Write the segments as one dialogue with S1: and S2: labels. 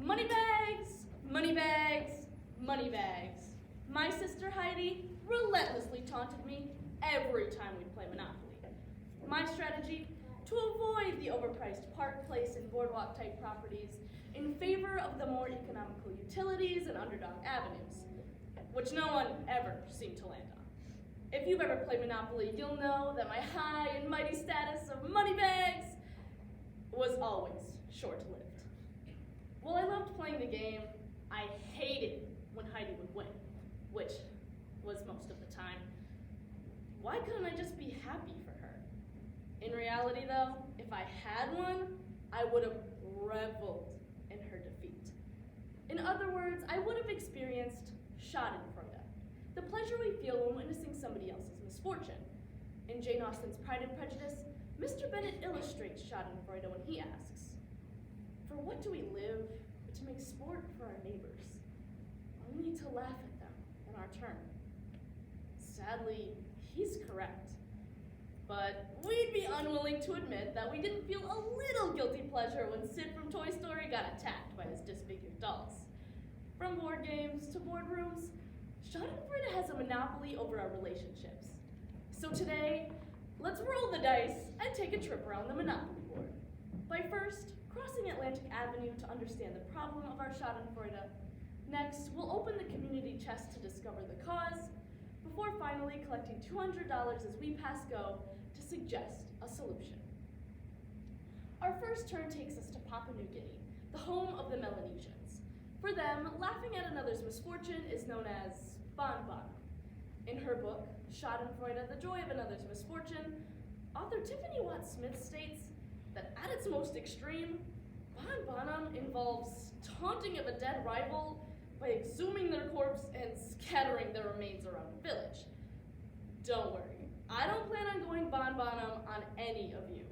S1: Money bags, money bags, money bags. My sister Heidi relentlessly taunted me every time we'd play Monopoly. My strategy, to avoid the overpriced park, place, and boardwalk type properties in favor of the more economical utilities and underdog avenues, which no one ever seemed to land on. If you've ever played Monopoly, you'll know that my high and mighty status of money bags was always short-lived. While I loved playing the game, I hated when Heidi would win, which was most of the time. Why couldn't I just be happy for her? In reality, though, if I had won, I would have reveled in her defeat. In other words, I would have experienced schadenfreude, the pleasure we feel when witnessing somebody else's misfortune. In Jane Austen's Pride and Prejudice, Mr. Bennet illustrates schadenfreude when he asks, "For what do we live but to make sport for our neighbors, only to laugh at them in our turn?" Sadly, he's correct. But we'd be unwilling to admit that we didn't feel a little guilty pleasure when Sid from Toy Story got attacked by his disfigured dolls. From board games to boardrooms, schadenfreude has a monopoly over our relationships. So today, let's roll the dice and take a trip around the Monopoly board. By first, crossing Atlantic Avenue to understand the problem of our schadenfreude. Next, we'll open the community chest to discover the cause, before finally collecting $200 as we pass go to suggest a solution. Our first turn takes us to Papua New Guinea, the home of the Melanesians. For them, laughing at another's misfortune is known as bonbon. In her book, Schadenfreude, The Joy of Another's Misfortune, author Tiffany Watt Smith states that at its most extreme, bonbonum involves taunting of a dead rival by exhuming their corpse and scattering their remains around the village. Don't worry, I don't plan on going bonbonum on any of you.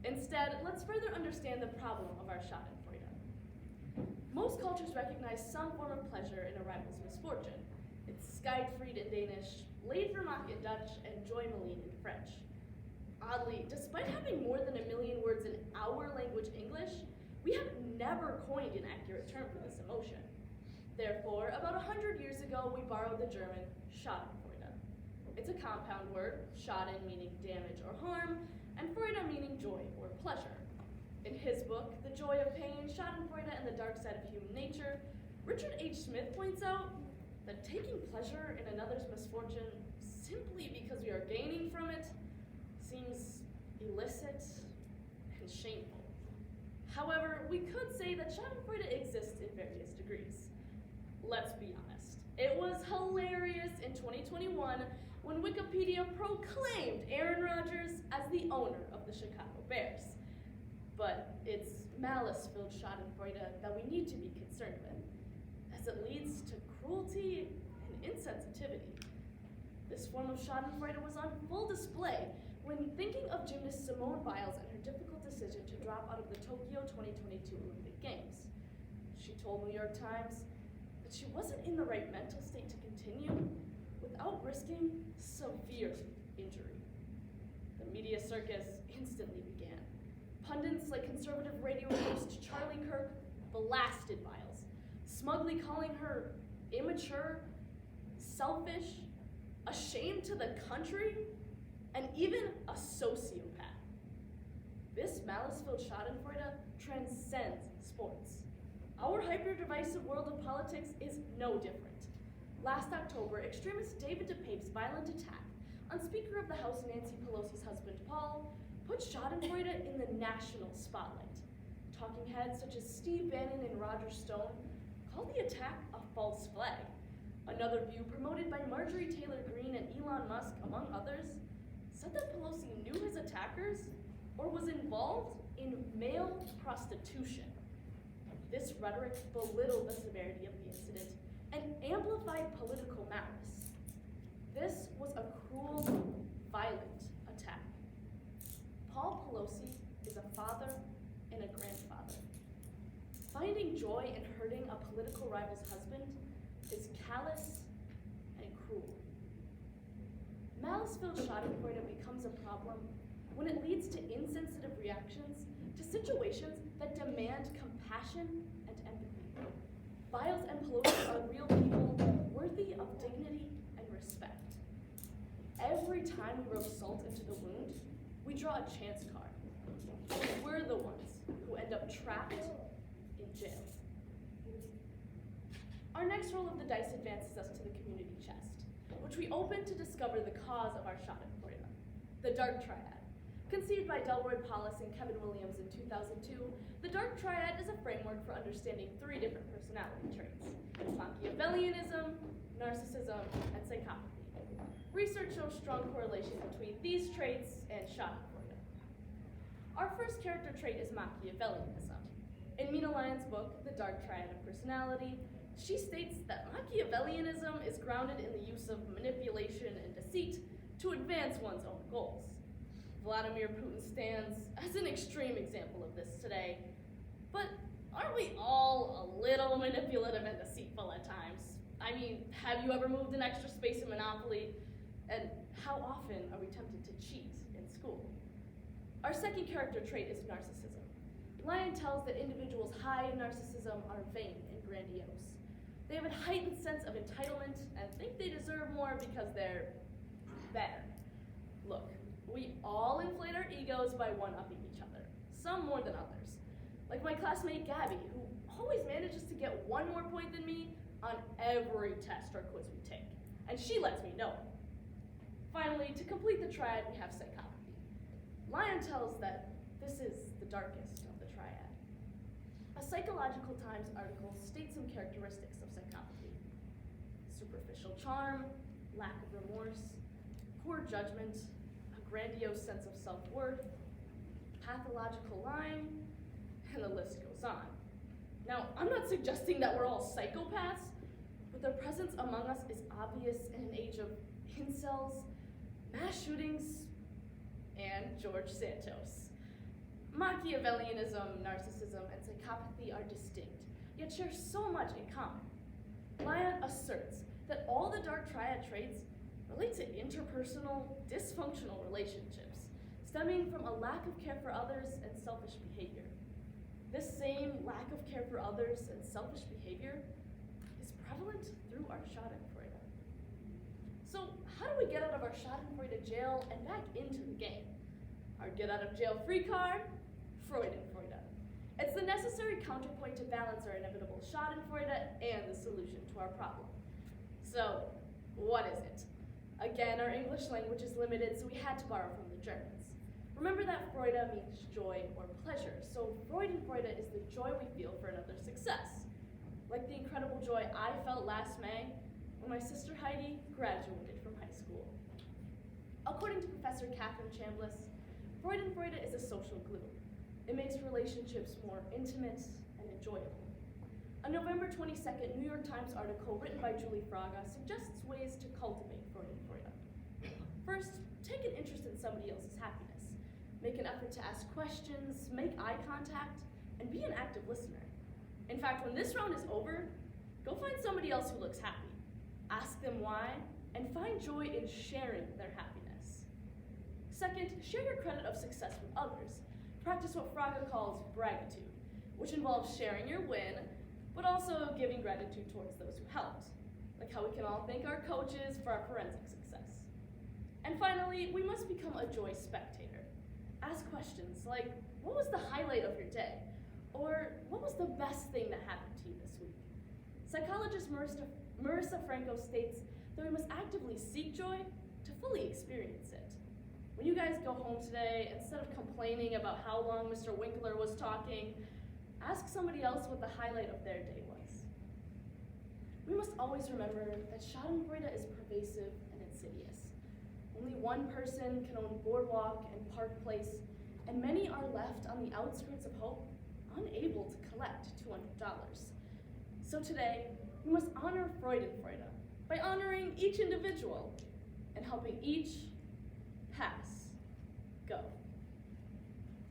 S1: Instead, let's further understand the problem of our schadenfreude. Most cultures recognize some form of pleasure in a rival's misfortune. It's Skyfried in Danish, Leedvermaak in Dutch, and Joymeline in French. Oddly, despite having more than 1 million words in our language English, we have never coined an accurate term for this emotion. Therefore, about 100 years ago, we borrowed the German schadenfreude. It's a compound word, schaden meaning damage or harm, and freude meaning joy or pleasure. In his book, The Joy of Pain, Schadenfreude and the Dark Side of Human Nature, Richard H. Smith points out that taking pleasure in another's misfortune simply because we are gaining from it seems illicit and shameful. However, we could say that schadenfreude exists in various degrees. Let's be honest, it was hilarious in 2021 when Wikipedia proclaimed Aaron Rodgers as the owner of the Chicago Bears. But it's malice-filled schadenfreude that we need to be concerned with, as it leads to cruelty and insensitivity. This form of schadenfreude was on full display when thinking of gymnast Simone Biles and her difficult decision to drop out of the Tokyo 2022 Olympic Games. She told New York Times that she wasn't in the right mental state to continue without risking severe injury. The media circus instantly began. Pundits like conservative radio host Charlie Kirk blasted Biles, smugly calling her immature, selfish, ashamed to the country, and even a sociopath. This malice-filled schadenfreude transcends sports. Our hyper-divisive world of politics is no different. Last October, extremist David DePape's violent attack on Speaker of the House Nancy Pelosi's husband Paul put schadenfreude in the national spotlight. Talking heads such as Steve Bannon and Roger Stone called the attack a false flag. Another view promoted by Marjorie Taylor Greene and Elon Musk, among others, said that Pelosi knew his attackers or was involved in male prostitution. This rhetoric belittled the severity of the incident and amplified political malice. This was a cruel, violent attack. Paul Pelosi is a father and a grandfather. Finding joy in hurting a political rival's husband is callous and cruel. Malice-filled schadenfreude becomes a problem when it leads to insensitive reactions to situations that demand compassion and empathy. Biles and Pelosi are real people worthy of dignity and respect. Every time we rub salt into the wound, we draw a chance card. And we're the ones who end up trapped in jail. Our next roll of the dice advances us to the community chest, which we open to discover the cause of our schadenfreude, the dark triad. Conceived by Delroy Paulus and Kevin Williams in 2002, the dark triad is a framework for understanding 3 different personality traits: Machiavellianism, narcissism, and psychopathy. Research shows strong correlation between these traits and schadenfreude. Our first character trait is Machiavellianism. In Mina Lyon's book, The Dark Triad of Personality, she states that Machiavellianism is grounded in the use of manipulation and deceit to advance one's own goals. Vladimir Putin stands as an extreme example of this today, but aren't we all a little manipulative and deceitful at times? I mean, have you ever moved an extra space in Monopoly? And how often are we tempted to cheat in school? Our second character trait is narcissism. Lyon tells that individuals high in narcissism are vain and grandiose. They have a heightened sense of entitlement and think they deserve more because they're better. Look, we all inflate our egos by one-upping each other, some more than others. Like my classmate Gabby, who always manages to get 1 more point than me on every test or quiz we take, and she lets me know it. Finally, to complete the triad, we have psychopathy. Lyon tells that this is the darkest of the triad. A Psychological Times article states some characteristics of psychopathy: superficial charm, lack of remorse, poor judgment, a grandiose sense of self-worth, pathological lying, and the list goes on. Now, I'm not suggesting that we're all psychopaths, but their presence among us is obvious in an age of incels, mass shootings, and George Santos. Machiavellianism, narcissism, and psychopathy are distinct, yet share so much in common. Lyon asserts that all the dark triad traits relate to interpersonal, dysfunctional relationships, stemming from a lack of care for others and selfish behavior. This same lack of care for others and selfish behavior is prevalent through our schadenfreude. So how do we get out of our schadenfreude jail and back into the game? Our get out of jail free card? Freudenfreude. It's the necessary counterpoint to balance our inevitable schadenfreude and the solution to our problem. So, what is it? Again, our English language is limited, so we had to borrow from the Germans. Remember that Freude means joy or pleasure, so Freudenfreude is the joy we feel for another's success. Like the incredible joy I felt last May when my sister Heidi graduated from high school. According to Professor Catherine Chambliss, Freudenfreude is a social glue. It makes relationships more intimate and enjoyable. A November 22nd New York Times article written by Julie Fraga suggests ways to cultivate Freudenfreude. First, take an interest in somebody else's happiness. Make an effort to ask questions, make eye contact, and be an active listener. In fact, when this round is over, go find somebody else who looks happy. Ask them why, and find joy in sharing their happiness. Second, share your credit of success with others. Practice what Fraga calls bragitude, which involves sharing your win, but also giving gratitude towards those who helped, like how we can all thank our coaches for our forensic success. And finally, we must become a joy spectator. Ask questions like, what was the highlight of your day? Or what was the best thing that happened to you this week? Psychologist Marissa Franco states that we must actively seek joy to fully experience it. When you guys go home today, instead of complaining about how long Mr. Winkler was talking, ask somebody else what the highlight of their day was. We must always remember that schadenfreude is pervasive and insidious. Only one person can own Boardwalk and Park Place, and many are left on the outskirts of hope, unable to collect $200. So today, we must honor Freudenfreude by honoring each individual and helping each pass go.